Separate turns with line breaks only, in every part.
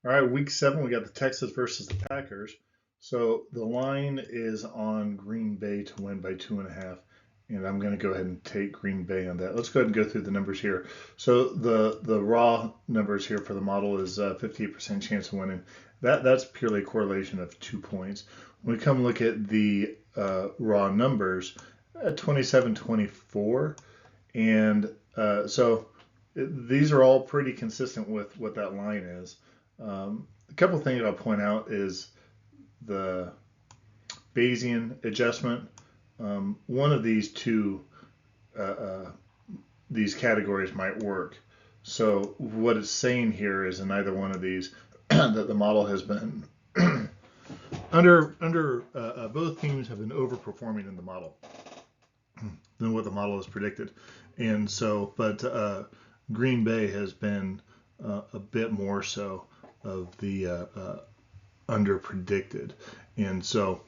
All right, week 7, we got the Texans versus the Packers. So the line is on Green Bay to win by 2.5, and I'm going to go ahead and take Green Bay on that. Let's go ahead and go through the numbers here. So the raw numbers here for the model is 58% chance of winning. That's purely a correlation of 2 points. When we come look at the raw numbers, 27-24, and these are all pretty consistent with what that line is. A couple of things I'll point out is the Bayesian adjustment. One of uh, uh, these categories might work. So what it's saying here is in either one of these that the model has been under both teams have been overperforming in the model than what the model has predicted, and so Green Bay has been a bit more so of the under predicted. And so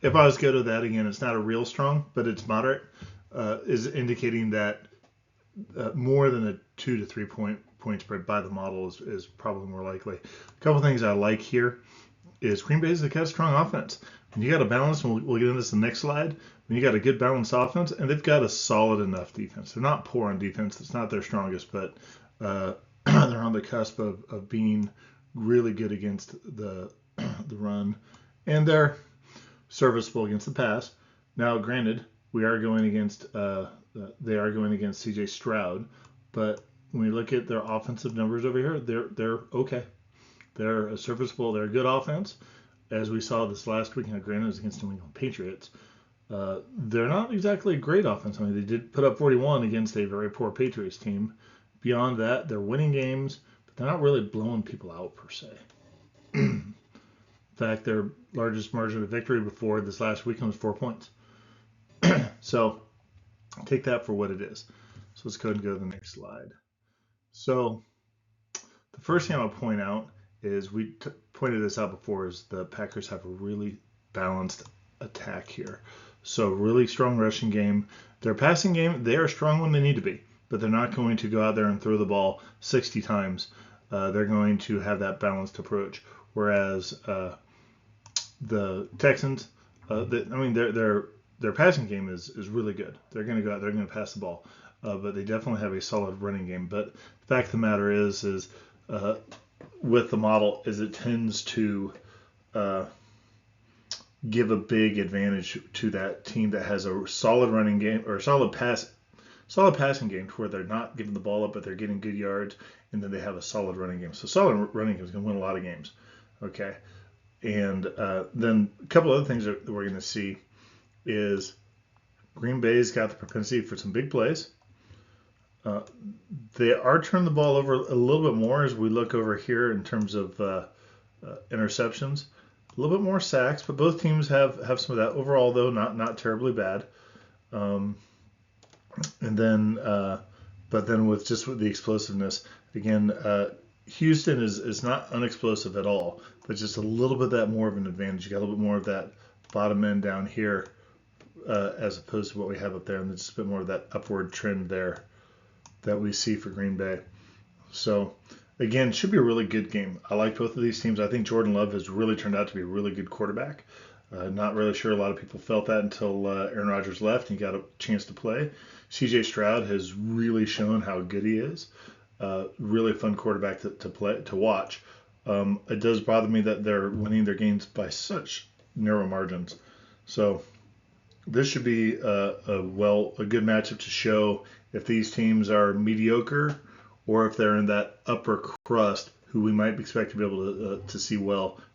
if I was to go to that again, it's not a real strong, but it's moderate, is indicating that more than a 2 to 3 point spread by the model is probably more likely. A couple things I like here is Green Bay's got a strong offense. When you got a balance, and we'll get into this in the next slide, when you got a good balanced offense, and they've got a solid enough defense. They're not poor on defense. It's not their strongest, but they're on the cusp of being really good against the run, and they're serviceable against the pass. Now, granted, we are going against they are going against C.J. Stroud, but when we look at their offensive numbers over here, they're okay. They're a serviceable. They're a good offense, as we saw this last week. Now, granted, it was against the New England Patriots. They're not exactly a great offense. I mean, they did put up 41 against a very poor Patriots team. Beyond that, they're winning games, but they're not really blowing people out per se. In fact, their largest margin of victory before this last weekend was 4 points. So take that for what it is. So let's go ahead and go to the next slide. So the first thing I'll point out is pointed this out before is the Packers have a really balanced attack here. So really strong rushing game. Their passing game, they are strong when they need to be, but they're not going to go out there and throw the ball 60 times. They're going to have that balanced approach. Whereas the Texans, their passing game is really good. They're going to go out, they're going to pass the ball, but they definitely have a solid running game. But the fact of the matter is with the model is it tends to give a big advantage to that team that has a solid running game or a solid passing game to where they're not giving the ball up, but they're getting good yards, and then they have a solid running game. So solid running game is going to win a lot of games. Okay. And then a couple other things that we're going to see is Green Bay's got the propensity for some big plays. They are turning the ball over a little bit more as we look over here in terms of interceptions. A little bit more sacks, but both teams have some of that. Overall, though, not terribly bad. And then, but then with the explosiveness, again, Houston is not unexplosive at all, but just a little bit that more of an advantage. You got a little bit more of that bottom end down here as opposed to what we have up there, and there's just a bit more of that upward trend there that we see for Green Bay. So, again, should be a really good game. I like both of these teams. I think Jordan Love has really turned out to be a really good quarterback. Not really sure a lot of people felt that until Aaron Rodgers left and he got a chance to play. C.J. Stroud has really shown how good he is. Really fun quarterback to watch. It does bother me that they're winning their games by such narrow margins. So this should be a good matchup to show if these teams are mediocre or if they're in that upper crust who we might expect to be able to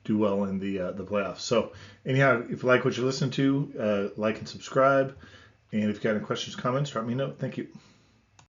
do well in the playoffs. So anyhow, if you like what you listen to, like and subscribe. And if you've got any questions, comments, drop me a note. Thank you.